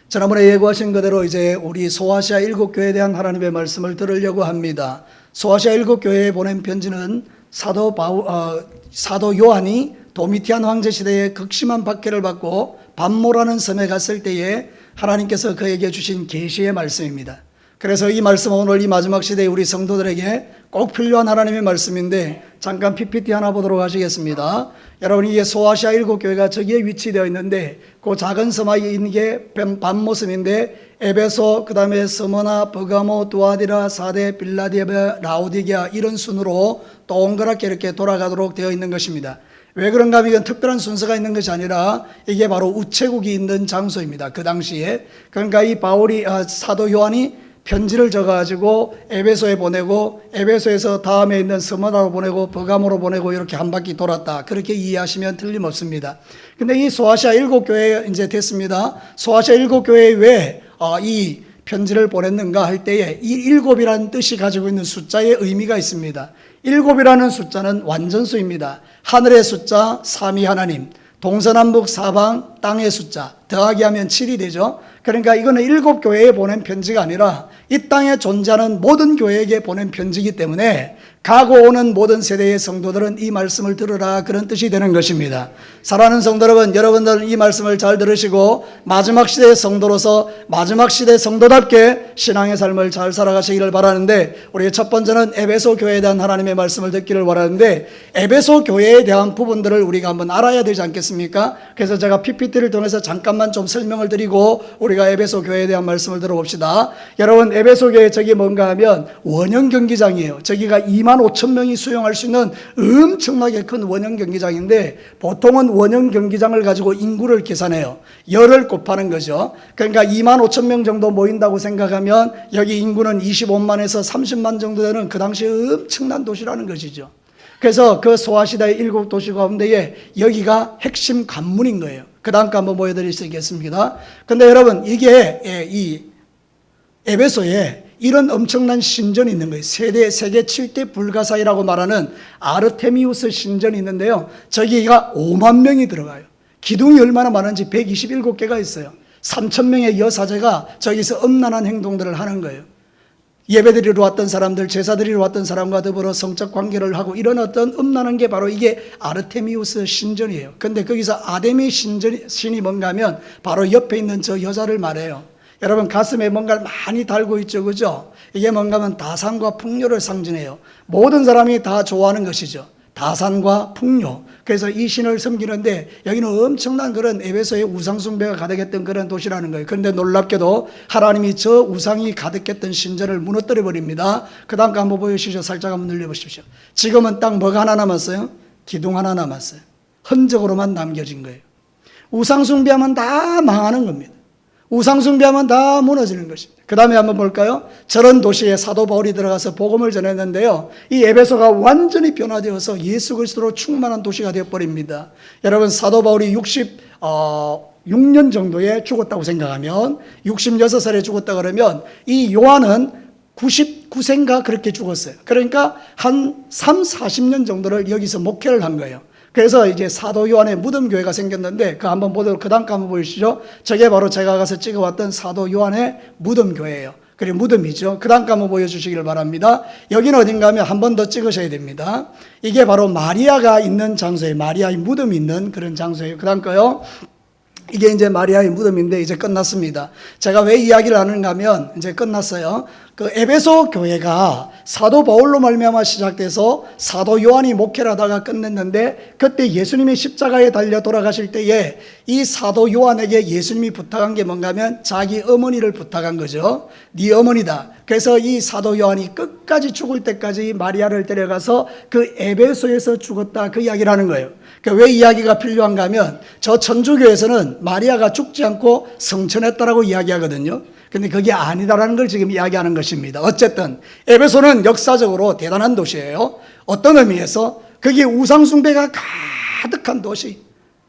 지난번에 예고하신 그대로 이제 우리 소아시아 7교회에 대한 하나님의 말씀을 들으려고 합니다. 소아시아 7교회에 보낸 편지는 사도 요한이 도미티안 황제 시대에 극심한 박해를 받고 반모라는 섬에 갔을 때에 하나님께서 그에게 주신 계시의 말씀입니다. 그래서 이 말씀은 오늘 이 마지막 시대에 우리 성도들에게 꼭 필요한 하나님의 말씀인데, 잠깐 PPT 하나 보도록 하시겠습니다. 여러분, 이게 소아시아 7교회가 저기에 위치되어 있는데, 그 작은 섬에 있는 게 반모섬인데, 에베소, 그 다음에 스무나, 버가모, 두아디라, 사데, 빌라델비아, 라오디게아, 이런 순으로 동그랗게 이렇게 돌아가도록 되어 있는 것입니다. 왜 그런가 하면 이건 특별한 순서가 있는 것이 아니라 이게 바로 우체국이 있는 장소입니다. 그 당시에. 그러니까 이 사도 요한이 편지를 적어가지고 에베소에 보내고, 에베소에서 다음에 있는 스무나로 보내고, 버가모로 보내고, 이렇게 한 바퀴 돌았다, 그렇게 이해하시면 틀림없습니다. 근데 이 소아시아 7교회 이제 됐습니다. 소아시아 7교회에 왜 이 편지를 보냈는가 할 때에 이 7이라는 뜻이 가지고 있는 숫자의 의미가 있습니다. 7이라는 숫자는 완전수입니다. 하늘의 숫자, 삼위 하나님, 동서남북 사방 땅의 숫자 더하기 하면 7이 되죠. 그러니까 이거는 7교회에 보낸 편지가 아니라 이 땅에 존재하는 모든 교회에게 보낸 편지이기 때문에 가고 오는 모든 세대의 성도들은 이 말씀을 들으라, 그런 뜻이 되는 것입니다. 사랑하는 성도 여러분, 여러분들은 이 말씀을 잘 들으시고 마지막 시대의 성도로서 마지막 시대 성도답게 신앙의 삶을 잘 살아가시기를 바라는데, 우리 첫 번째는 에베소 교회에 대한 하나님의 말씀을 듣기를 바라는데, 에베소 교회에 대한 부분들을 우리가 한번 알아야 되지 않겠습니까? 그래서 제가 PPT를 통해서 잠깐만 좀 설명을 드리고 우리가 에베소 교회에 대한 말씀을 들어봅시다. 여러분, 에베소 교회 저기 뭔가 하면 원형 경기장이에요. 저기가 2만 5천 명이 수용할 수 있는 엄청나게 큰 원형 경기장인데, 보통은 원형 경기장을 가지고 인구를 계산해요. 열을 곱하는 거죠. 그러니까 2만 5천 명 정도 모인다고 생각하면 여기 인구는 25만에서 30만 정도 되는 그 당시 엄청난 도시라는 것이죠. 그래서 그 소아시다의 7도시 가운데에 여기가 핵심 관문인 거예요. 그 다음 거 한번 보여드릴 수 있겠습니다. 근데 여러분, 이게 이 에베소에 이런 엄청난 신전이 있는 거예요. 세계 7대 불가사이라고 말하는 아르테미우스 신전이 있는데요, 저기가 5만 명이 들어가요. 기둥이 얼마나 많은지 127개가 있어요. 3,000명의 여사제가 저기서 엄난한 행동들을 하는 거예요. 예배드리러 왔던 사람들, 제사드리러 왔던 사람과 더불어 성적 관계를 하고 이런 어떤 음란한 게 바로 이게 아르테미우스 신전이에요. 근데 거기서 아데미 신이 뭔가 하면 바로 옆에 있는 저 여자를 말해요. 여러분, 가슴에 뭔가를 많이 달고 있죠, 그죠? 이게 뭔가 하면 다산과 풍요를 상징해요. 모든 사람이 다 좋아하는 것이죠. 다산과 풍요. 그래서 이 신을 섬기는데 여기는 엄청난 그런 에베소의 우상숭배가 가득했던 그런 도시라는 거예요. 그런데 놀랍게도 하나님이 저 우상이 가득했던 신전을 무너뜨려 버립니다. 그 다음 거 한번 보여주시죠. 살짝 한번 늘려보십시오. 지금은 딱 뭐가 하나 남았어요? 기둥 하나 남았어요. 흔적으로만 남겨진 거예요. 우상숭배하면 다 망하는 겁니다. 우상숭배하면 다 무너지는 것입니다. 그 다음에 한번 볼까요? 저런 도시에 사도 바울이 들어가서 복음을 전했는데요, 이 에베소가 완전히 변화되어서 예수 그리스도로 충만한 도시가 되어버립니다. 여러분, 사도 바울이 66년 정도에 죽었다고 생각하면, 66살에 죽었다 그러면 이 요한은 99세인가 그렇게 죽었어요. 그러니까 한 40년 정도를 여기서 목회를 한 거예요. 그래서 이제 사도 요한의 무덤 교회가 생겼는데, 그 한번 보도록, 그 다음 거 한번 보시죠. 저게 바로 제가 가서 찍어왔던 사도 요한의 무덤 교회예요. 그리고 무덤이죠. 그 다음 거 한번 보여주시기를 바랍니다. 여기는 어딘가 하면 한 번 더 찍으셔야 됩니다. 이게 바로 마리아가 있는 장소예요. 마리아의 무덤이 있는 그런 장소예요. 그 다음 거요. 이게 이제 마리아의 무덤인데 이제 끝났습니다. 제가 왜 이야기를 하는가 하면 이제 끝났어요. 그 에베소 교회가 사도 바울로 말미암아 시작돼서 사도 요한이 목회를 하다가 끝냈는데, 그때 예수님이 십자가에 달려 돌아가실 때에 이 사도 요한에게 예수님이 부탁한 게 뭔가 하면 자기 어머니를 부탁한 거죠. 네 어머니다. 그래서 이 사도 요한이 끝까지 죽을 때까지 마리아를 데려가서 그 에베소에서 죽었다, 그 이야기를 하는 거예요. 왜 이야기가 필요한가 하면 저 천주교에서는 마리아가 죽지 않고 성천했다라고 이야기하거든요. 근데 그게 아니다라는 걸 지금 이야기하는 것입니다. 어쨌든 에베소는 역사적으로 대단한 도시예요. 어떤 의미에서 거기에 우상숭배가 가득한 도시,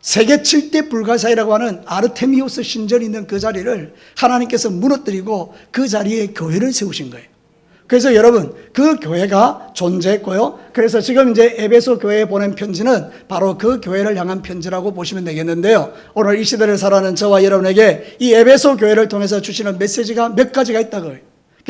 세계 7대 불가사이라고 하는 아르테미우스 신전이 있는 그 자리를 하나님께서 무너뜨리고 그 자리에 교회를 세우신 거예요. 그래서 여러분 그 교회가 존재했고요. 그래서 지금 이제 에베소 교회에 보낸 편지는 바로 그 교회를 향한 편지라고 보시면 되겠는데요. 오늘 이 시대를 살아가는 저와 여러분에게 이 에베소 교회를 통해서 주시는 메시지가 몇 가지가 있다고요.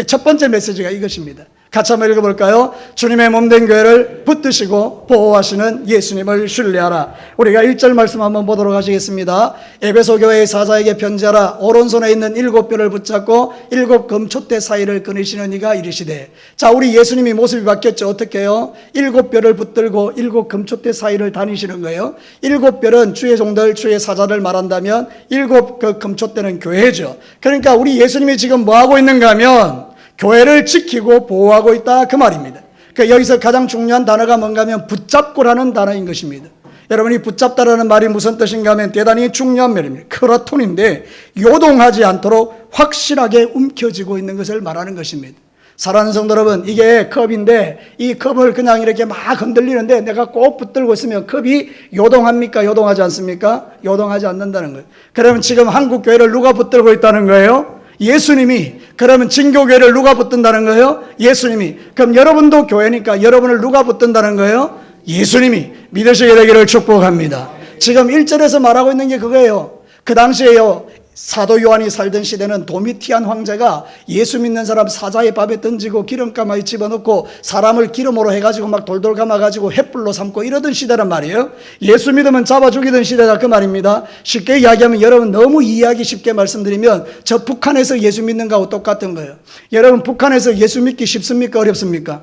첫 번째 메시지가 이것입니다. 같이 한번 읽어볼까요? 주님의 몸된 교회를 붙드시고 보호하시는 예수님을 신뢰하라. 우리가 1절 말씀 한번 보도록 하시겠습니다. 에베소 교회의 사자에게 편지하라. 오른손에 있는 7뼈를 붙잡고 7 금촛대 사이를 끊으시는 이가 이르시되. 자, 우리 예수님이 모습이 바뀌었죠. 어떻게 해요? 7뼈를 붙들고 7 금촛대 사이를 다니시는 거예요. 7뼈는 주의 종들, 주의 사자를 말한다면 7 그 금촛대는 교회죠. 그러니까 우리 예수님이 지금 뭐 하고 있는가 하면 교회를 지키고 보호하고 있다 그 말입니다. 그러니까 여기서 가장 중요한 단어가 뭔가 하면 붙잡고라는 단어인 것입니다. 여러분이 붙잡다라는 말이 무슨 뜻인가 하면 대단히 중요한 말입니다. 크라톤인데 요동하지 않도록 확실하게 움켜쥐고 있는 것을 말하는 것입니다. 사랑하는 성도 여러분, 이게 컵인데 이 컵을 그냥 이렇게 막 흔들리는데 내가 꼭 붙들고 있으면 컵이 요동합니까? 요동하지 않습니까? 요동하지 않는다는 거예요. 그러면 지금 한국 교회를 누가 붙들고 있다는 거예요? 예수님이. 그러면 진교교회를 누가 붙든다는 거예요? 예수님이. 그럼 여러분도 교회니까 여러분을 누가 붙든다는 거예요? 예수님이. 믿으시게 되기를 축복합니다. 지금 1절에서 말하고 있는 게 그거예요. 그 당시에요, 사도 요한이 살던 시대는 도미티안 황제가 예수 믿는 사람 사자의 밥에 던지고 기름가마에 집어넣고 사람을 기름으로 해가지고 막 돌돌 감아가지고 횃불로 삼고 이러던 시대란 말이에요. 예수 믿으면 잡아 죽이던 시대다 그 말입니다. 쉽게 이야기하면 여러분 너무 이해하기 쉽게 말씀드리면 저 북한에서 예수 믿는 거하고 똑같은 거예요. 여러분 북한에서 예수 믿기 쉽습니까? 어렵습니까?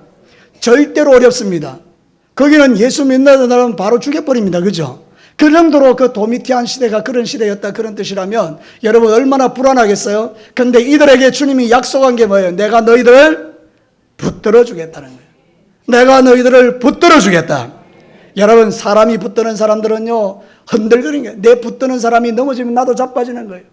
절대로 어렵습니다. 거기는 예수 믿는 사람은 바로 죽여버립니다. 그죠? 그 정도로 그 도미티안 시대가 그런 시대였다 그런 뜻이라면 여러분 얼마나 불안하겠어요? 근데 이들에게 주님이 약속한 게 뭐예요? 내가 너희들을 붙들어 주겠다는 거예요. 내가 너희들을 붙들어 주겠다. 여러분 사람이 붙드는 사람들은요 흔들거리는 거예요. 내 붙드는 사람이 넘어지면 나도 자빠지는 거예요.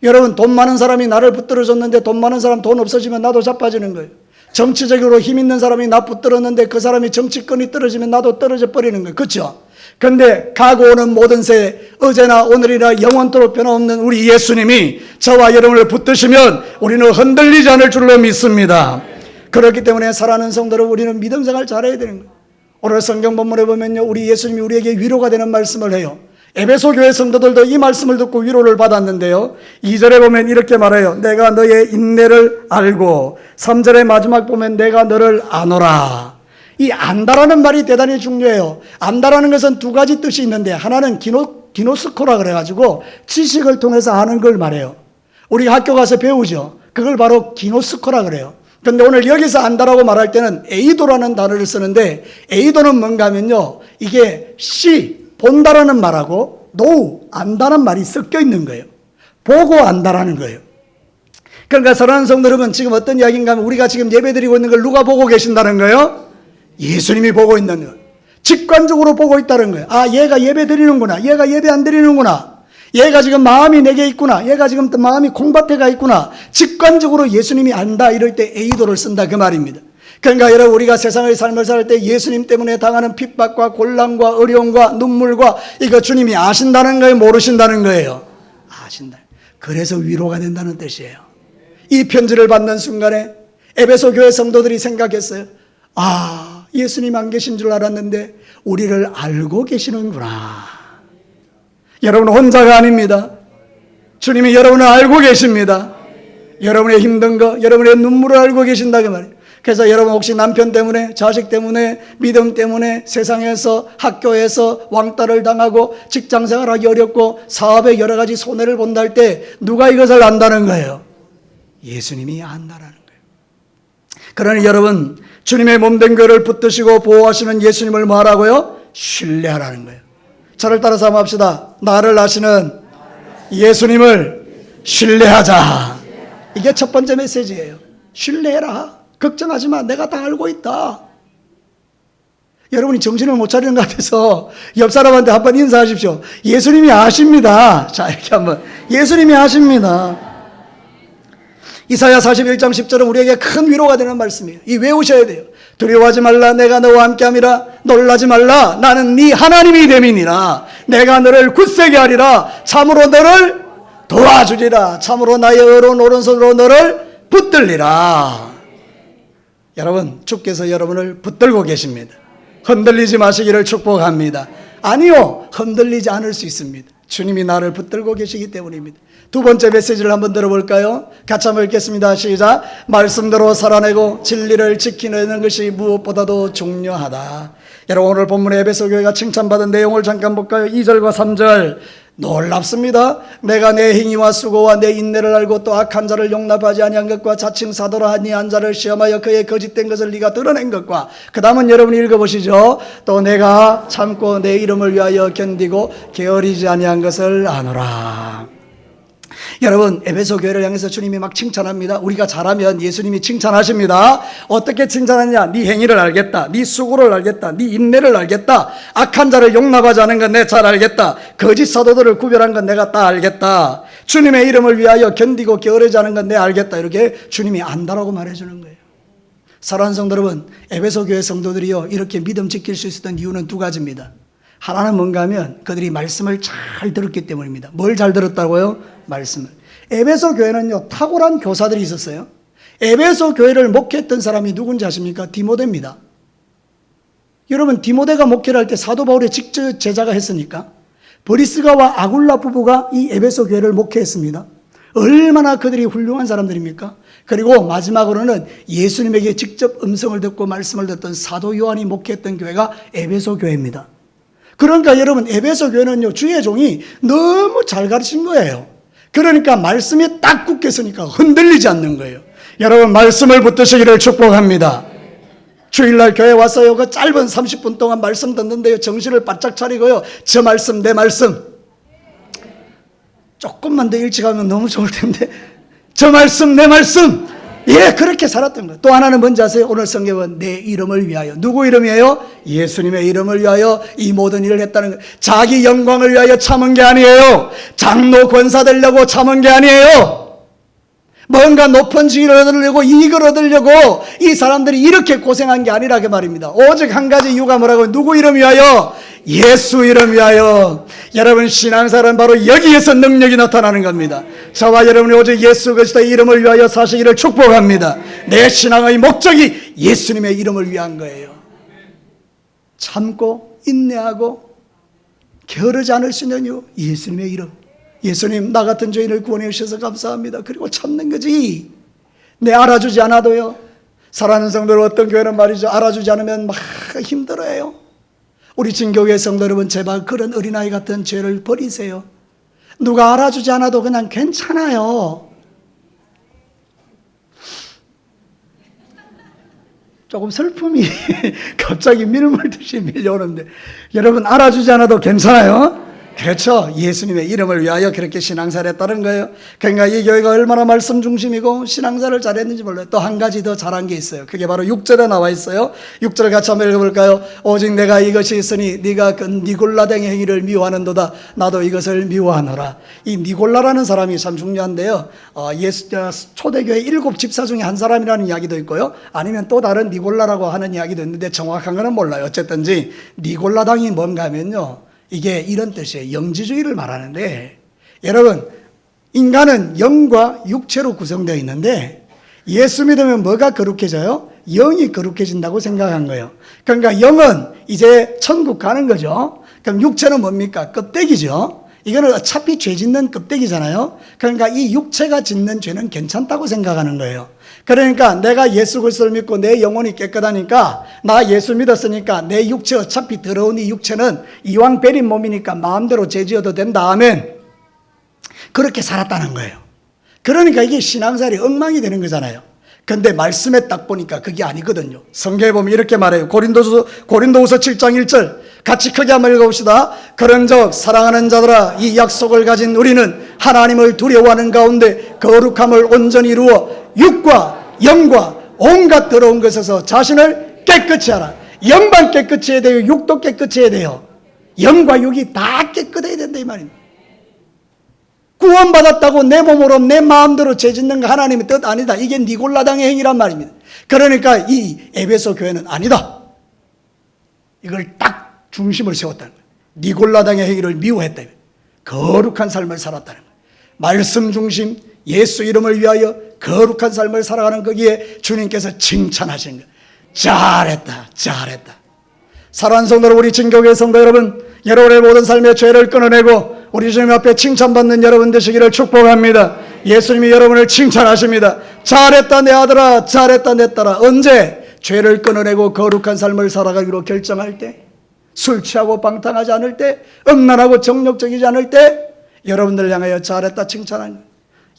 여러분 돈 많은 사람이 나를 붙들어 줬는데 돈 많은 사람 돈 없어지면 나도 자빠지는 거예요. 정치적으로 힘 있는 사람이 나 붙들었는데 그 사람이 정치권이 떨어지면 나도 떨어져 버리는 거예요. 그렇죠? 그런데 가고 오는 모든 새 어제나 오늘이나 영원토록 변함없는 우리 예수님이 저와 여러분을 붙드시면 우리는 흔들리지 않을 줄로 믿습니다. 그렇기 때문에 사랑하는 성도를 우리는 믿음 생활 잘해야 되는 거예요. 오늘 성경 본문에 보면요 우리 예수님이 우리에게 위로가 되는 말씀을 해요. 에베소 교회 성도들도 이 말씀을 듣고 위로를 받았는데요 2절에 보면 이렇게 말해요. 내가 너의 인내를 알고 3절의 마지막 보면 내가 너를 아노라. 이 안다라는 말이 대단히 중요해요. 안다라는 것은 두 가지 뜻이 있는데 하나는 기노스코라 그래가지고 지식을 통해서 아는 걸 말해요. 우리 학교 가서 배우죠. 그걸 바로 기노스코라 그래요. 그런데 오늘 여기서 안다라고 말할 때는 에이도라는 단어를 쓰는데 에이도는 뭔가 하면요 이게 본다라는 말하고 노우, 안다는 말이 섞여 있는 거예요. 보고 안다라는 거예요. 그러니까 사랑하는 성도 여러분 지금 어떤 이야기인가 하면 우리가 지금 예배드리고 있는 걸 누가 보고 계신다는 거예요? 예수님이 보고 있는 거예요. 직관적으로 보고 있다는 거예요. 아 얘가 예배 드리는구나. 얘가 예배 안 드리는구나. 얘가 지금 마음이 내게 있구나. 얘가 지금 마음이 콩밭에 가 있구나. 직관적으로 예수님이 안다 이럴 때 에이도를 쓴다 그 말입니다. 그러니까 여러분 우리가 세상의 삶을 살 때 예수님 때문에 당하는 핍박과 곤란과 어려움과 눈물과 이거 주님이 아신다는 거예요? 모르신다는 거예요? 아신다. 그래서 위로가 된다는 뜻이에요. 이 편지를 받는 순간에 에베소 교회 성도들이 생각했어요. 아 예수님 안 계신 줄 알았는데 우리를 알고 계시는구나. 여러분 혼자가 아닙니다. 주님이 여러분을 알고 계십니다. 여러분의 힘든 거 여러분의 눈물을 알고 계신다 그 말이에요. 그래서 여러분 혹시 남편 때문에 자식 때문에 믿음 때문에 세상에서 학교에서 왕따를 당하고 직장생활하기 어렵고 사업에 여러 가지 손해를 본다 할 때 누가 이것을 안다는 거예요? 예수님이 안다라는 거예요. 그러니 여러분 주님의 몸된 교회를 붙드시고 보호하시는 예수님을 뭐하라고요? 신뢰하라는 거예요. 저를 따라서 한번 합시다. 나를 아시는 예수님을 신뢰하자. 이게 첫 번째 메시지예요. 신뢰해라. 걱정하지 마. 내가 다 알고 있다. 여러분이 정신을 못 차리는 것 같아서 옆 사람한테 한번 인사하십시오. 예수님이 아십니다. 자 이렇게 한번. 예수님이 아십니다. 이사야 41장 10절은 우리에게 큰 위로가 되는 말씀이에요. 이 외우셔야 돼요. 두려워하지 말라. 내가 너와 함께함이라. 놀라지 말라. 나는 네 하나님이 됨이니라. 내가 너를 굳세게 하리라. 참으로 너를 도와주리라. 참으로 나의 의로운 오른손으로 너를 붙들리라. 여러분, 주께서 여러분을 붙들고 계십니다. 흔들리지 마시기를 축복합니다. 아니요, 흔들리지 않을 수 있습니다. 주님이 나를 붙들고 계시기 때문입니다. 두 번째 메시지를 한번 들어볼까요? 같이 한번 읽겠습니다. 시작. 말씀대로 살아내고 진리를 지키는 것이 무엇보다도 중요하다. 여러분, 오늘 본문의 에베소 교회가 칭찬받은 내용을 잠깐 볼까요? 2절과 3절. 놀랍습니다. 내가 내 행위와 수고와 내 인내를 알고 또 악한 자를 용납하지 아니한 것과 자칭 사도라 아니한 자를 시험하여 그의 거짓된 것을 네가 드러낸 것과, 그 다음은 여러분이 읽어보시죠. 또 내가 참고 내 이름을 위하여 견디고 게으르지 아니한 것을 아노라. 여러분, 에베소 교회를 향해서 주님이 막 칭찬합니다. 우리가 잘하면 예수님이 칭찬하십니다. 어떻게 칭찬하냐? 네 행위를 알겠다. 네 수고를 알겠다. 네 인내를 알겠다. 악한 자를 용납하지 않은 건 내가 잘 알겠다. 거짓 사도들을 구별한 건 내가 다 알겠다. 주님의 이름을 위하여 견디고 게으르지 않은 건 내가 알겠다. 이렇게 주님이 안다라고 말해주는 거예요. 사랑하는 성도 여러분, 에베소 교회 성도들이요, 이렇게 믿음 지킬 수 있었던 이유는 두 가지입니다. 하나는 뭔가 하면 그들이 말씀을 잘 들었기 때문입니다. 뭘 잘 들었다고요? 말씀을. 에베소 교회는요, 탁월한 교사들이 있었어요. 에베소 교회를 목회했던 사람이 누군지 아십니까? 디모데입니다. 여러분, 디모데가 목회를 할 때 사도 바울의 직접 제자가 했으니까 브리스가와 아굴라 부부가 이 에베소 교회를 목회했습니다. 얼마나 그들이 훌륭한 사람들입니까? 그리고 마지막으로는 예수님에게 직접 음성을 듣고 말씀을 듣던 사도 요한이 목회했던 교회가 에베소 교회입니다. 그러니까 여러분, 에베소 교회는요, 주의 종이 너무 잘 가르친 거예요. 그러니까 말씀이 딱 굳겠으니까 흔들리지 않는 거예요. 여러분, 말씀을 붙드시기를 축복합니다. 주일날 교회 와서요, 그 짧은 30분 동안 말씀 듣는데요, 정신을 바짝 차리고요, 저 말씀, 내 말씀. 조금만 더 일찍 하면 너무 좋을 텐데, 저 말씀, 내 말씀. 예, 그렇게 살았던 거예요. 또 하나는 뭔지 아세요? 오늘 성경은 내 이름을 위하여. 누구 이름이에요? 예수님의 이름을 위하여 이 모든 일을 했다는 거예요. 자기 영광을 위하여 참은 게 아니에요. 장로 권사 되려고 참은 게 아니에요. 뭔가 높은 지위를 얻으려고, 이익을 얻으려고 이 사람들이 이렇게 고생한 게 아니라 그 말입니다. 오직 한 가지 이유가 뭐라고? 누구 이름 위하여? 예수 이름 위하여. 여러분, 신앙생활은 바로 여기에서 능력이 나타나는 겁니다. 저와 여러분이 오직 예수 그리스도의 이름을 위하여 사시기를 축복합니다. 내 신앙의 목적이 예수님의 이름을 위한 거예요. 참고 인내하고 게으르지 않을 수 있는 이유, 예수님의 이름. 예수님, 나 같은 죄인을 구원해 주셔서 감사합니다. 그리고 참는 거지. 내 알아주지 않아도요. 사랑하는 성도들, 어떤 교회는 말이죠, 알아주지 않으면 막 힘들어해요. 우리 진교회 성도 여러분, 제발 그런 어린아이 같은 죄를 버리세요. 누가 알아주지 않아도 그냥 괜찮아요. 조금 슬픔이 갑자기 밀물듯이 밀려오는데, 여러분, 알아주지 않아도 괜찮아요? 그렇죠. 예수님의 이름을 위하여 그렇게 신앙생활을 했다는 거예요. 그러니까 이 교회가 얼마나 말씀 중심이고 신앙생활을 잘했는지 몰라요. 또 한 가지 더 잘한 게 있어요. 그게 바로 6절에 나와 있어요. 6절 같이 한번 읽어볼까요? 오직 내가 이것이 있으니 네가 그 니골라당의 행위를 미워하는도다. 나도 이것을 미워하노라. 이 니골라라는 사람이 참 중요한데요. 초대교회 7 집사 중에 한 사람이라는 이야기도 있고요. 아니면 또 다른 니골라라고 하는 이야기도 있는데 정확한 거는 몰라요. 어쨌든지 니골라당이 뭔가 하면요, 이게 이런 뜻이에요. 영지주의를 말하는데, 여러분, 인간은 영과 육체로 구성되어 있는데 예수 믿으면 뭐가 거룩해져요? 영이 거룩해진다고 생각한 거예요. 그러니까 영은 이제 천국 가는 거죠. 그럼 육체는 뭡니까? 껍데기죠. 이거는 어차피 죄 짓는 껍데기잖아요. 그러니까 이 육체가 짓는 죄는 괜찮다고 생각하는 거예요. 그러니까 내가 예수 그리스도를 믿고 내 영혼이 깨끗하니까, 나 예수 믿었으니까 내 육체, 어차피 더러운 이 육체는 이왕 베린 몸이니까 마음대로 죄 지어도 된다 하면 그렇게 살았다는 거예요. 그러니까 이게 신앙생활이 엉망이 되는 거잖아요. 근데 말씀에 딱 보니까 그게 아니거든요. 성경에 보면 이렇게 말해요. 고린도후서 7장 1절 같이 크게 한번 읽어봅시다. 그런즉 사랑하는 자들아, 이 약속을 가진 우리는 하나님을 두려워하는 가운데 거룩함을 온전히 이루어 육과 영과 온갖 더러운 것에서 자신을 깨끗이 하라. 영만 깨끗이 해야 돼요. 육도 깨끗이 해야 돼요. 영과 육이 다 깨끗해야 된다 이 말입니다. 구원받았다고 내 몸으로 내 마음대로 죄 짓는 거 하나님의 뜻 아니다. 이게 니골라당의 행위란 말입니다. 그러니까 이 에베소 교회는 아니다. 이걸 딱 중심을 세웠다는 거예요. 니골라당의 행위를 미워했다. 거룩한 삶을 살았다는 거예요. 말씀 중심, 예수 이름을 위하여 거룩한 삶을 살아가는 거기에 주님께서 칭찬하시는 거예요. 잘했다, 잘했다. 사랑하는 성도 여러분, 우리 진교회 성도 여러분, 여러분의 모든 삶의 죄를 끊어내고 우리 주님 앞에 칭찬받는 여러분 되시기를 축복합니다. 예수님이 여러분을 칭찬하십니다. 잘했다 내 아들아, 잘했다 내 딸아. 언제? 죄를 끊어내고 거룩한 삶을 살아가기로 결정할 때, 술 취하고 방탕하지 않을 때, 음란하고 정욕적이지 않을 때 여러분들 향하여 잘했다 칭찬하는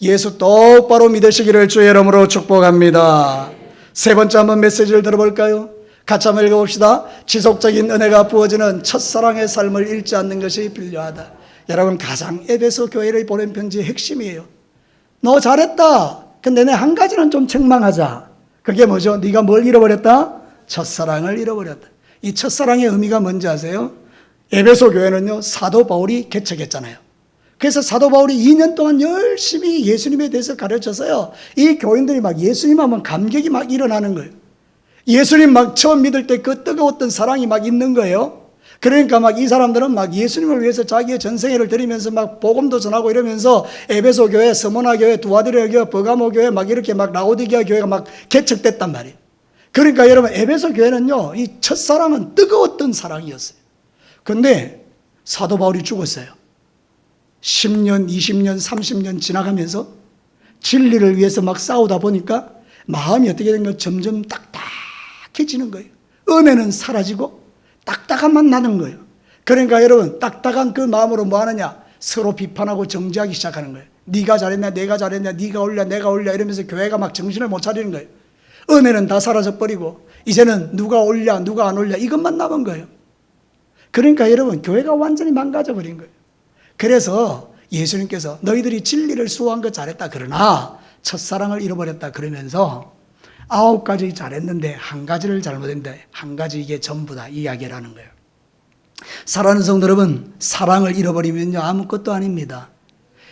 예수 똑바로 믿으시기를 주의 이름으로 축복합니다. 세 번째 한번 메시지를 들어볼까요? 같이 한번 읽어봅시다. 지속적인 은혜가 부어지는 첫사랑의 삶을 잃지 않는 것이 필요하다. 여러분, 가장 에베소 교회를 보낸 편지의 핵심이에요. 너 잘했다. 근데 내 한 가지는 좀 책망하자. 그게 뭐죠? 네가 뭘 잃어버렸다? 첫사랑을 잃어버렸다. 이 첫사랑의 의미가 뭔지 아세요? 에베소 교회는요, 사도 바울이 개척했잖아요. 그래서 사도 바울이 2년 동안 열심히 예수님에 대해서 가르쳤어요. 이 교인들이 막 예수님 하면 감격이 막 일어나는 거예요. 예수님 막 처음 믿을 때 그 뜨거웠던 사랑이 막 있는 거예요. 그러니까 막 이 사람들은 막 예수님을 위해서 자기의 전생애를 드리면서 막 복음도 전하고 이러면서 에베소 교회, 스무나 교회, 두아디라 교회, 버가모 교회 막 이렇게 막 라오디게아 교회가 막 개척됐단 말이에요. 그러니까 여러분, 에베소 교회는요, 이 첫사랑은 뜨거웠던 사랑이었어요. 근데 사도 바울이 죽었어요. 10년, 20년, 30년 지나가면서 진리를 위해서 막 싸우다 보니까 마음이 어떻게 된 거예요? 점점 딱딱해지는 거예요. 은혜는 사라지고 딱딱함만 나는 거예요. 그러니까 여러분, 딱딱한 그 마음으로 뭐 하느냐? 서로 비판하고 정죄하기 시작하는 거예요. 네가 잘했냐, 내가 잘했냐, 네가 올려, 내가 올려 이러면서 교회가 막 정신을 못 차리는 거예요. 은혜는 다 사라져버리고 이제는 누가 올려, 누가 안 올려 이것만 남은 거예요. 그러니까 여러분, 교회가 완전히 망가져버린 거예요. 그래서 예수님께서 너희들이 진리를 수호한 거 잘했다. 그러나 첫사랑을 잃어버렸다. 그러면서 9가지 잘했는데 1가지를 잘못했는데 1가지 이게 전부다. 이야기라는 거예요. 사랑하는 성도 여러분, 사랑을 잃어버리면요, 아무것도 아닙니다.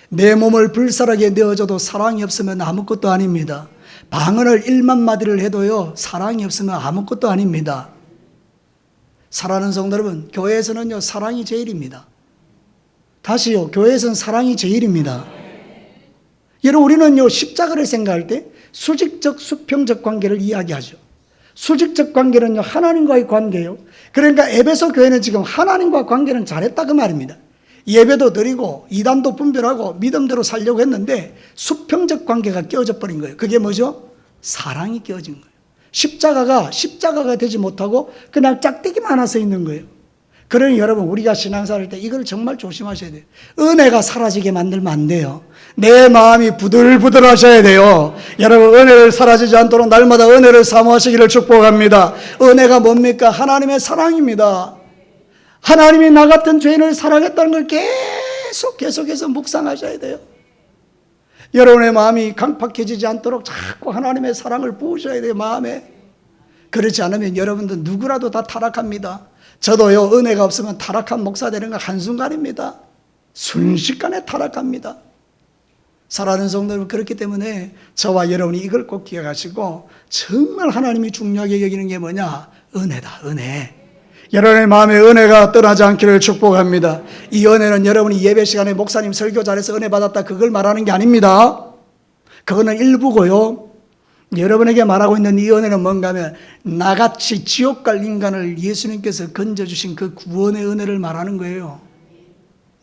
내 몸을 불살하게 내어줘도 사랑이 없으면 아무것도 아닙니다. 방언을 1만 마디를 해도요, 사랑이 없으면 아무것도 아닙니다. 사랑하는 성도 여러분, 교회에서는요, 사랑이 제일입니다. 다시요, 교회에서는 사랑이 제일입니다. 여러분, 우리는요, 십자가를 생각할 때 수직적, 수평적 관계를 이야기하죠. 수직적 관계는요, 하나님과의 관계예요. 그러니까 에베소 교회는 지금 하나님과 관계는 잘했다 그 말입니다. 예배도 드리고 이단도 분별하고 믿음대로 살려고 했는데 수평적 관계가 깨어져 버린 거예요. 그게 뭐죠? 사랑이 깨어진 거예요. 십자가가 되지 못하고 그냥 짝대기만 하나 서 있는 거예요. 그러니 여러분, 우리가 신앙생활 할 때 이걸 정말 조심하셔야 돼요. 은혜가 사라지게 만들면 안 돼요. 내 마음이 부들부들 하셔야 돼요. 여러분, 은혜를 사라지지 않도록 날마다 은혜를 사모하시기를 축복합니다. 은혜가 뭡니까? 하나님의 사랑입니다. 하나님이 나 같은 죄인을 사랑했다는 걸 계속해서 묵상하셔야 돼요. 여러분의 마음이 강팍해지지 않도록 자꾸 하나님의 사랑을 부으셔야 돼요, 마음에. 그렇지 않으면 여러분들 누구라도 다 타락합니다. 저도요, 은혜가 없으면 타락한 목사 되는 건 한순간입니다. 순식간에 타락합니다. 사랑하는 성도 여러분, 그렇기 때문에 저와 여러분이 이걸 꼭 기억하시고, 정말 하나님이 중요하게 여기는 게 뭐냐? 은혜다, 은혜. 여러분의 마음에 은혜가 떠나지 않기를 축복합니다. 이 은혜는 여러분이 예배 시간에 목사님 설교 잘해서 은혜 받았다 그걸 말하는 게 아닙니다. 그거는 일부고요. 여러분에게 말하고 있는 이 은혜는 뭔가 하면 나같이 지옥 갈 인간을 예수님께서 건져주신 그 구원의 은혜를 말하는 거예요.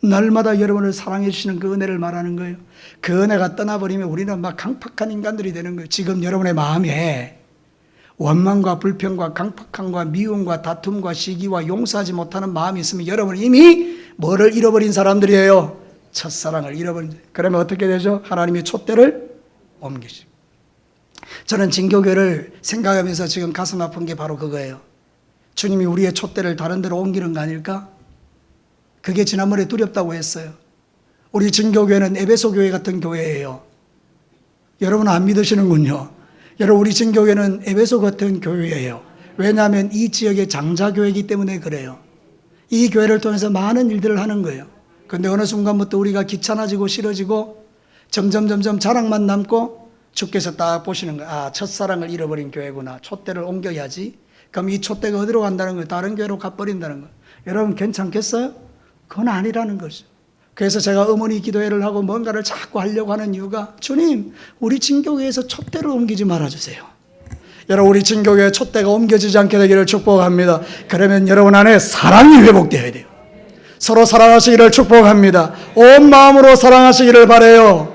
날마다 여러분을 사랑해 주시는 그 은혜를 말하는 거예요. 그 은혜가 떠나버리면 우리는 막 강팍한 인간들이 되는 거예요. 지금 여러분의 마음에 원망과 불평과 강팍함과 미움과 다툼과 시기와 용서하지 못하는 마음이 있으면 여러분은 이미 뭐를 잃어버린 사람들이에요? 첫사랑을 잃어버린. 그러면 어떻게 되죠? 하나님의 촛대를 옮기시고. 저는 진교교를 생각하면서 지금 가슴 아픈 게 바로 그거예요. 주님이 우리의 촛대를 다른 데로 옮기는 거 아닐까? 그게 지난번에 두렵다고 했어요. 우리 진교교회는 에베소 교회 같은 교회예요. 여러분 안 믿으시는군요. 여러분, 우리 진교회는 에베소 같은 교회예요. 왜냐하면 이 지역의 장자교회이기 때문에 그래요. 이 교회를 통해서 많은 일들을 하는 거예요. 그런데 어느 순간부터 우리가 귀찮아지고 싫어지고 점점 자랑만 남고 주께서 딱 보시는 거예요. 아, 첫사랑을 잃어버린 교회구나. 촛대를 옮겨야지. 그럼 이 촛대가 어디로 간다는 거예요? 다른 교회로 가버린다는 거예요. 여러분 괜찮겠어요? 그건 아니라는 거죠. 그래서 제가 어머니 기도회를 하고 뭔가를 자꾸 하려고 하는 이유가 주님, 우리 진교회에서 촛대를 옮기지 말아주세요. 여러분, 우리 진교회 촛대가 옮겨지지 않게 되기를 축복합니다. 그러면 여러분 안에 사랑이 회복되어야 돼요. 서로 사랑하시기를 축복합니다. 온 마음으로 사랑하시기를 바라요.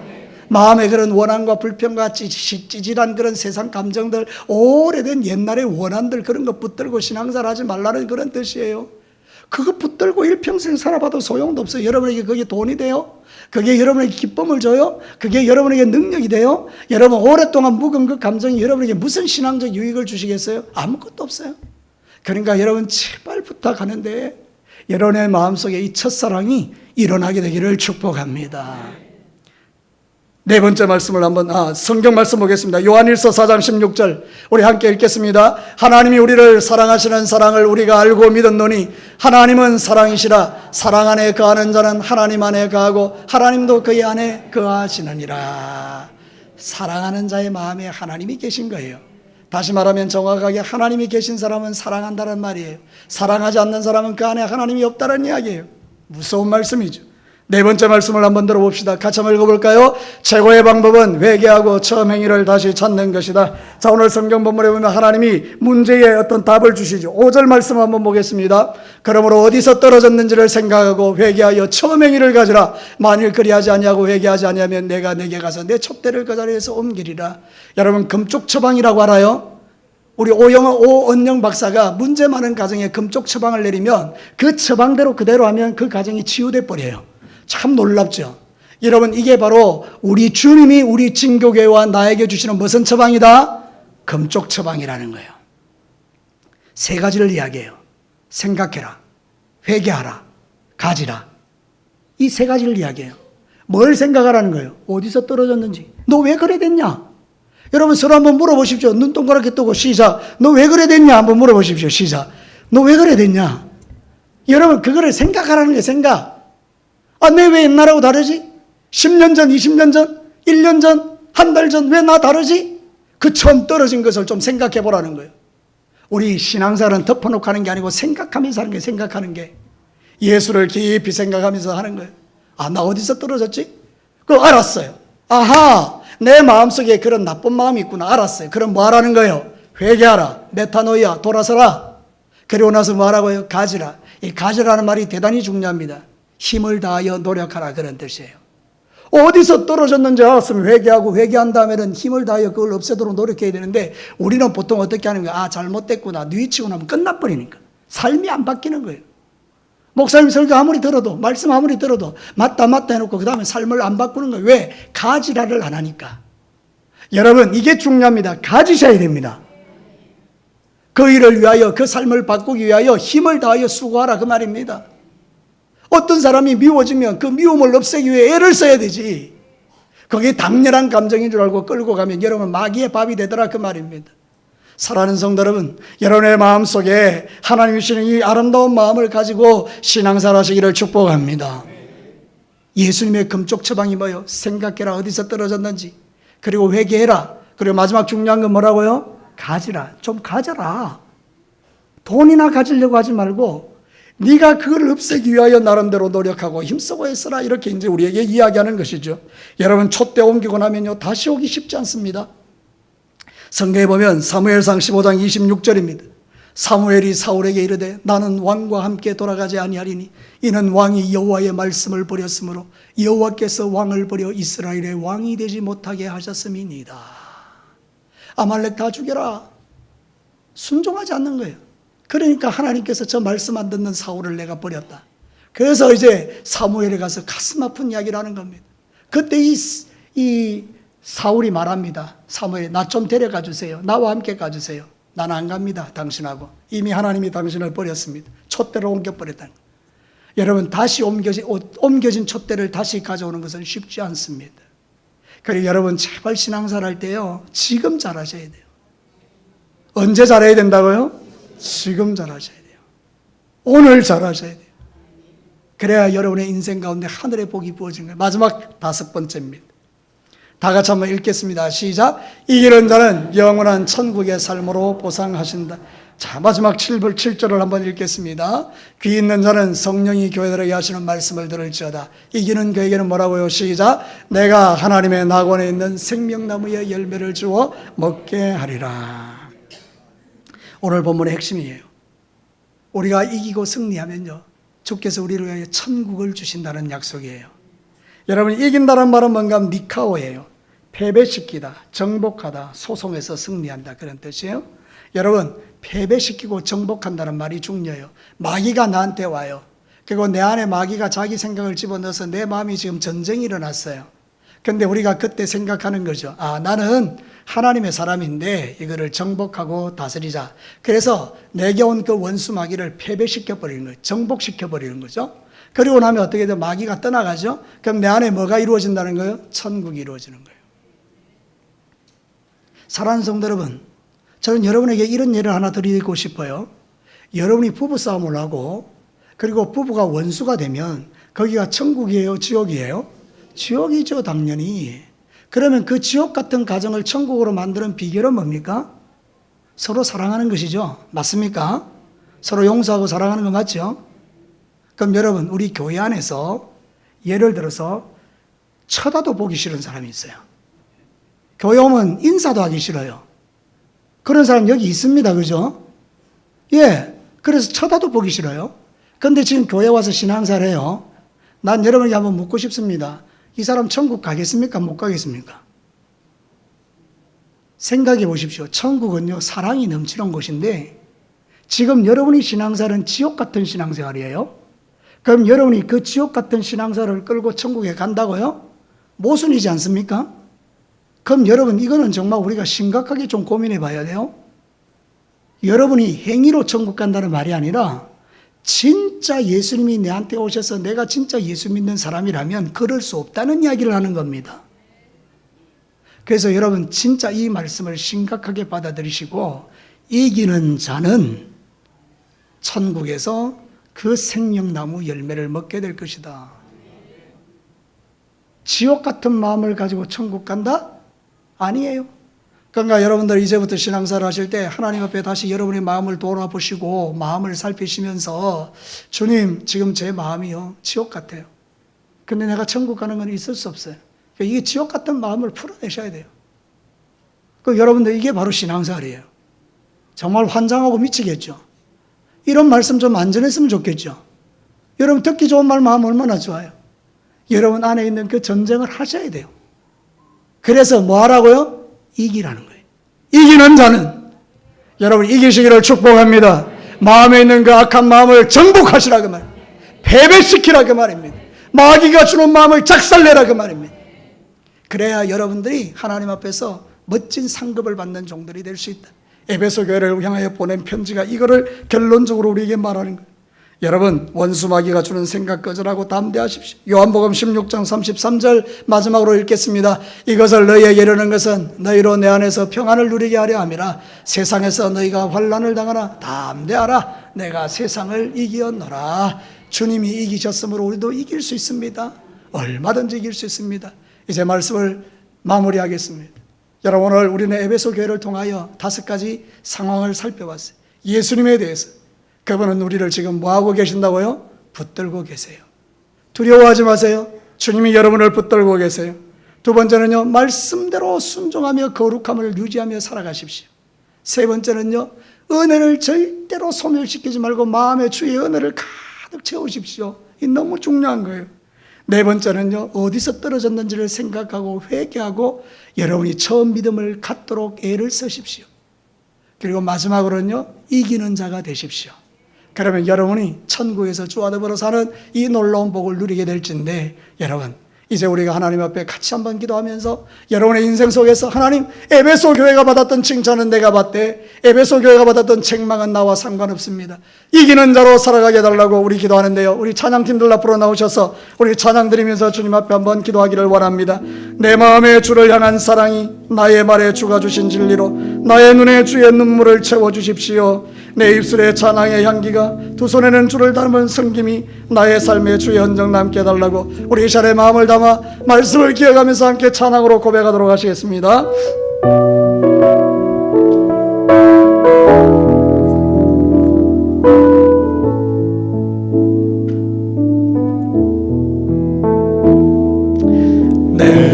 마음의 그런 원한과 불평과 찌질한 그런 세상 감정들, 오래된 옛날의 원한들, 그런 거 붙들고 신앙생활 하지 말라는 그런 뜻이에요. 그거 붙들고 일평생 살아봐도 소용도 없어요. 여러분에게 그게 돈이 돼요? 그게 여러분에게 기쁨을 줘요? 그게 여러분에게 능력이 돼요? 여러분 오랫동안 묵은 그 감정이 여러분에게 무슨 신앙적 유익을 주시겠어요? 아무것도 없어요. 그러니까 여러분 제발 부탁하는데 여러분의 마음속에 이 첫사랑이 일어나게 되기를 축복합니다. 네 번째 말씀을 성경 말씀 보겠습니다. 요한일서 4장 16절 우리 함께 읽겠습니다. 하나님이 우리를 사랑하시는 사랑을 우리가 알고 믿었노니 하나님은 사랑이시라. 사랑 안에 거하는 자는 하나님 안에 거하고 하나님도 그의 안에 거하시느니라. 사랑하는 자의 마음에 하나님이 계신 거예요. 다시 말하면 정확하게 하나님이 계신 사람은 사랑한다는 말이에요. 사랑하지 않는 사람은 그 안에 하나님이 없다는 이야기예요. 무서운 말씀이죠. 네 번째 말씀을 한번 들어봅시다. 같이 한번 읽어볼까요? 최고의 방법은 회개하고 처음 행위를 다시 찾는 것이다. 자, 오늘 성경 본문에 보면 하나님이 문제의 어떤 답을 주시죠. 5절 말씀 한번 보겠습니다. 그러므로 어디서 떨어졌는지를 생각하고 회개하여 처음 행위를 가지라. 만일 그리하지 아니하고 회개하지 아니하면 내가 내게 가서 내 촛대를 그 자리에서 옮기리라. 여러분, 금쪽 처방이라고 알아요? 우리 오언영 박사가 문제 많은 가정에 금쪽 처방을 내리면 그 처방대로 그대로 하면 그 가정이 치유돼 버려요. 참 놀랍죠. 여러분, 이게 바로 우리 주님이 우리 진교교회와 나에게 주시는 무슨 처방이다? 금쪽 처방이라는 거예요. 세 가지를 이야기해요. 생각해라, 회개하라, 가지라. 이 세 가지를 이야기해요. 뭘 생각하라는 거예요? 어디서 떨어졌는지. 너 왜 그래 됐냐? 여러분 서로 한번 물어보십시오. 눈 동그랗게 뜨고 시작. 너 왜 그래 됐냐? 한번 물어보십시오. 시작. 너 왜 그래 됐냐? 여러분 그거를 생각하라는 게 생각. 내 왜 옛날하고 다르지? 10년 전, 20년 전, 1년 전, 한 달 전 왜 나 다르지? 그 처음 떨어진 것을 좀 생각해 보라는 거예요. 우리 신앙생활은 덮어놓고 하는 게 아니고 생각하면서 하는 게, 생각하는 게. 예수를 깊이 생각하면서 하는 거예요. 나 어디서 떨어졌지? 그거 알았어요. 아하, 내 마음속에 그런 나쁜 마음이 있구나. 알았어요. 그럼 뭐 하라는 거예요? 회개하라, 메타노이아, 돌아서라. 그리고 나서 뭐 하라고요? 가지라. 이 가지라는 말이 대단히 중요합니다. 힘을 다하여 노력하라, 그런 뜻이에요. 어디서 떨어졌는지 알았으면 회개하고, 회개한 다음에는 힘을 다하여 그걸 없애도록 노력해야 되는데 우리는 보통 어떻게 하는 거야? 잘못됐구나, 뉘우치고 나면 끝나버리니까 삶이 안 바뀌는 거예요. 목사님 설교 아무리 들어도, 말씀 아무리 들어도 맞다 해놓고 그 다음에 삶을 안 바꾸는 거예요. 왜? 가지라를 안 하니까. 여러분 이게 중요합니다. 가지셔야 됩니다. 그 일을 위하여, 그 삶을 바꾸기 위하여 힘을 다하여 수고하라, 그 말입니다. 어떤 사람이 미워지면 그 미움을 없애기 위해 애를 써야 되지. 그게 당연한 감정인 줄 알고 끌고 가면 여러분 마귀의 밥이 되더라, 그 말입니다. 사랑하는 성도 여러분, 여러분의 마음속에 하나님이 주시는 이 아름다운 마음을 가지고 신앙생활 하시기를 축복합니다. 예수님의 금쪽 처방이 뭐예요? 생각해라, 어디서 떨어졌는지. 그리고 회개해라. 그리고 마지막 중요한 건 뭐라고요? 가지라. 좀 가져라. 돈이나 가지려고 하지 말고 네가 그걸 없애기 위하여 나름대로 노력하고 힘쓰고 했으라, 이렇게 이제 우리에게 이야기하는 것이죠. 여러분 촛대 옮기고 나면요 다시 오기 쉽지 않습니다. 성경에 보면 사무엘상 15장 26절입니다. 사무엘이 사울에게 이르되 나는 왕과 함께 돌아가지 아니하리니 이는 왕이 여호와의 말씀을 버렸으므로 여호와께서 왕을 버려 이스라엘의 왕이 되지 못하게 하셨음이니이다. 아말렉 다 죽여라. 순종하지 않는 거예요. 그러니까 하나님께서 저 말씀 안 듣는 사울을 내가 버렸다. 그래서 이제 사무엘에 가서 가슴 아픈 이야기를 하는 겁니다. 그때 이 사울이 말합니다. 사무엘, 나 좀 데려가 주세요. 나와 함께 가주세요. 나는 안 갑니다, 당신하고. 이미 하나님이 당신을 버렸습니다. 촛대로 옮겨버렸다는 거예요. 여러분 다시 옮겨진 촛대를 다시 가져오는 것은 쉽지 않습니다. 그리고 여러분 제발 신앙생활 할 때요 지금 잘하셔야 돼요. 언제 잘해야 된다고요? 지금 잘하셔야 돼요. 오늘 잘하셔야 돼요. 그래야 여러분의 인생 가운데 하늘의 복이 부어진 거예요. 마지막 5번째입니다. 다 같이 한번 읽겠습니다. 시작. 이기는 자는 영원한 천국의 삶으로 보상하신다. 자, 마지막 7절을 한번 읽겠습니다. 귀 있는 자는 성령이 교회들에게 하시는 말씀을 들을지어다. 이기는 그에게는 뭐라고요? 시작. 내가 하나님의 낙원에 있는 생명나무의 열매를 주어 먹게 하리라. 오늘 본문의 핵심이에요. 우리가 이기고 승리하면요, 주께서 우리를 위하여 천국을 주신다는 약속이에요. 여러분, 이긴다는 말은 뭔가 니카오예요. 패배시키다, 정복하다, 소송에서 승리한다, 그런 뜻이에요. 여러분, 패배시키고 정복한다는 말이 중요해요. 마귀가 나한테 와요. 그리고 내 안에 마귀가 자기 생각을 집어넣어서 내 마음이 지금 전쟁이 일어났어요. 근데 우리가 그때 생각하는 거죠. 아, 나는 하나님의 사람인데 이거를 정복하고 다스리자. 그래서 내게 온 그 원수 마귀를 패배시켜버리는 거예요. 정복시켜버리는 거죠. 그리고 나면 어떻게 돼? 마귀가 떠나가죠. 그럼 내 안에 뭐가 이루어진다는 거예요? 천국이 이루어지는 거예요. 사랑하는 성도 여러분, 저는 여러분에게 이런 예를 하나 드리고 싶어요. 여러분이 부부싸움을 하고 그리고 부부가 원수가 되면 거기가 천국이에요? 지옥이에요? 지옥이죠, 당연히. 그러면 그 지옥 같은 가정을 천국으로 만드는 비결은 뭡니까? 서로 사랑하는 것이죠. 맞습니까? 서로 용서하고 사랑하는 거 맞죠? 그럼 여러분, 우리 교회 안에서 예를 들어서 쳐다도 보기 싫은 사람이 있어요. 교회 오면 인사도 하기 싫어요. 그런 사람 여기 있습니다. 그죠? 예. 그래서 쳐다도 보기 싫어요. 그런데 지금 교회 와서 신앙생활 해요. 난 여러분에게 한번 묻고 싶습니다. 이 사람 천국 가겠습니까? 못 가겠습니까? 생각해 보십시오. 천국은요, 사랑이 넘치는 곳인데 지금 여러분이 신앙생활은 지옥 같은 신앙생활이에요. 그럼 여러분이 그 지옥 같은 신앙생활을 끌고 천국에 간다고요? 모순이지 않습니까? 그럼 여러분, 이거는 정말 우리가 심각하게 좀 고민해 봐야 돼요. 여러분이 행위로 천국 간다는 말이 아니라 진짜 예수님이 내한테 오셔서 내가 진짜 예수 믿는 사람이라면 그럴 수 없다는 이야기를 하는 겁니다. 그래서 여러분, 진짜 이 말씀을 심각하게 받아들이시고 이기는 자는 천국에서 그 생명나무 열매를 먹게 될 것이다. 지옥 같은 마음을 가지고 천국 간다? 아니에요. 그러니까 여러분들 이제부터 신앙생활 하실 때 하나님 앞에 다시 여러분의 마음을 돌아보시고 마음을 살피시면서 주님, 지금 제 마음이요, 지옥 같아요. 근데 내가 천국 가는 건 있을 수 없어요. 그러니까 이게 지옥 같은 마음을 풀어내셔야 돼요. 그 여러분들, 이게 바로 신앙생활이에요. 정말 환장하고 미치겠죠. 이런 말씀 좀 안 전했으면 좋겠죠. 여러분, 듣기 좋은 말 마음 얼마나 좋아요. 여러분 안에 있는 그 전쟁을 하셔야 돼요. 그래서 뭐 하라고요? 이기라는 거예요. 이기는 자는, 여러분 이기시기를 축복합니다. 마음에 있는 그 악한 마음을 정복하시라 그 말, 패배시키라 그 말입니다. 마귀가 주는 마음을 작살내라 그 말입니다. 그래야 여러분들이 하나님 앞에서 멋진 상급을 받는 종들이 될 수 있다. 에베소 교회를 향하여 보낸 편지가 이거를 결론적으로 우리에게 말하는 거예요. 여러분, 원수 마귀가 주는 생각 거절하고 담대하십시오. 요한복음 16장 33절 마지막으로 읽겠습니다. 이것을 너희에게 이르는 것은 너희로 내 안에서 평안을 누리게 하려 함이라. 세상에서 너희가 환난을 당하나 담대하라. 내가 세상을 이기었노라. 주님이 이기셨으므로 우리도 이길 수 있습니다. 얼마든지 이길 수 있습니다. 이제 말씀을 마무리하겠습니다. 여러분, 오늘 우리는 에베소 교회를 통하여 5가지 상황을 살펴봤어요. 예수님에 대해서, 그분은 우리를 지금 뭐하고 계신다고요? 붙들고 계세요. 두려워하지 마세요. 주님이 여러분을 붙들고 계세요. 두 번째는요, 말씀대로 순종하며 거룩함을 유지하며 살아가십시오. 세 번째는요, 은혜를 절대로 소멸시키지 말고 마음의 주의 은혜를 가득 채우십시오. 이 너무 중요한 거예요. 네 번째는요, 어디서 떨어졌는지를 생각하고 회개하고 여러분이 처음 믿음을 갖도록 애를 쓰십시오. 그리고 마지막으로는요, 이기는 자가 되십시오. 그러면 여러분이 천국에서 주와 더불어 사는 이 놀라운 복을 누리게 될진데, 여러분 이제 우리가 하나님 앞에 같이 한번 기도하면서 여러분의 인생 속에서 하나님, 에베소 교회가 받았던 칭찬은 내가 받되 에베소 교회가 받았던 책망은 나와 상관없습니다. 이기는 자로 살아가게 해달라고 우리 기도하는데요, 우리 찬양팀들 앞으로 나오셔서 우리 찬양 드리면서 주님 앞에 한번 기도하기를 원합니다. 내 마음에 주를 향한 사랑이 나의 말에 주가 주신 진리로 나의 눈에 주의 눈물을 채워주십시오. 내 입술에 찬양의 향기가, 두 손에는 주를 닮은 성김이 나의 삶에 주의 흔적 남게 해달라고 우리 이 시간에 마음을 담아 말씀을 기억하면서 함께 찬양으로 고백하도록 하시겠습니다.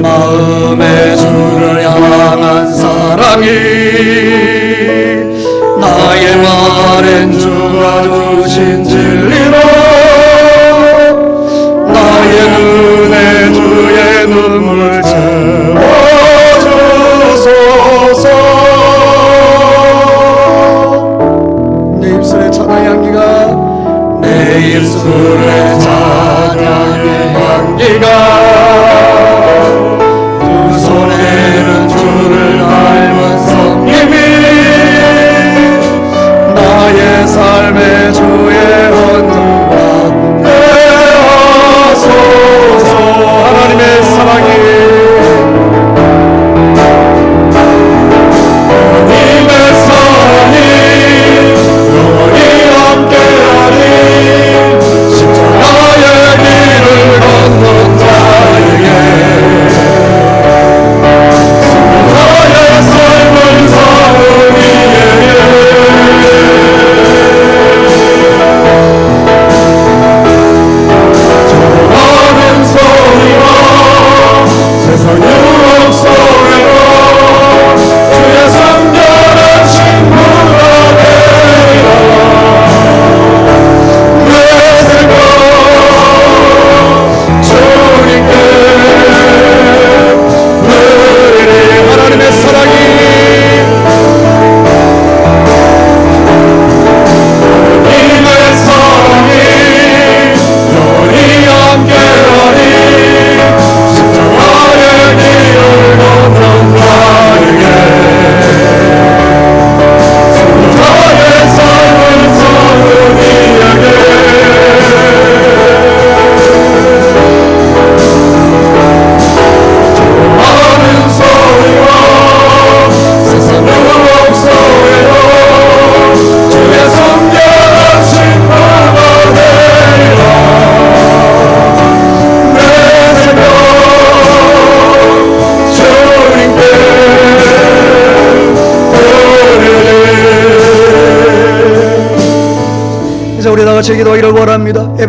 마음의 주를 향한 사랑이 나의 말엔 주가 주신 진리로 나의 눈에 주의 눈물 채워주소서. 내 입술의 찬양의 향기가 내 입술의 찬양의 향기가 두 손에는 주를 닮은 성님이 나의 삶의 주의 헌주가 되어소서. 하나님의 사랑이 하나님의 사랑이 영원히 함께하리. 십자가의 길을 걷는 자에게 나의 삶을 사는 이에게 조용하는 소리와 세상 유혹 속에도 주의 성결한 친구가 되리라. 내 생각 주님께 드리리. 하나님의 사랑이 하나님의 사랑이 영원히 함께하리. 십자가의 길을 걷는 자에게 나의 삶을 사는 이에게 조용하는 소리와 세상 유혹 속에도 주의 성결한 친구가 되리라. 내 생각 주님께 드리리. 이제 우리 다 같이 기도하기를 원합니다.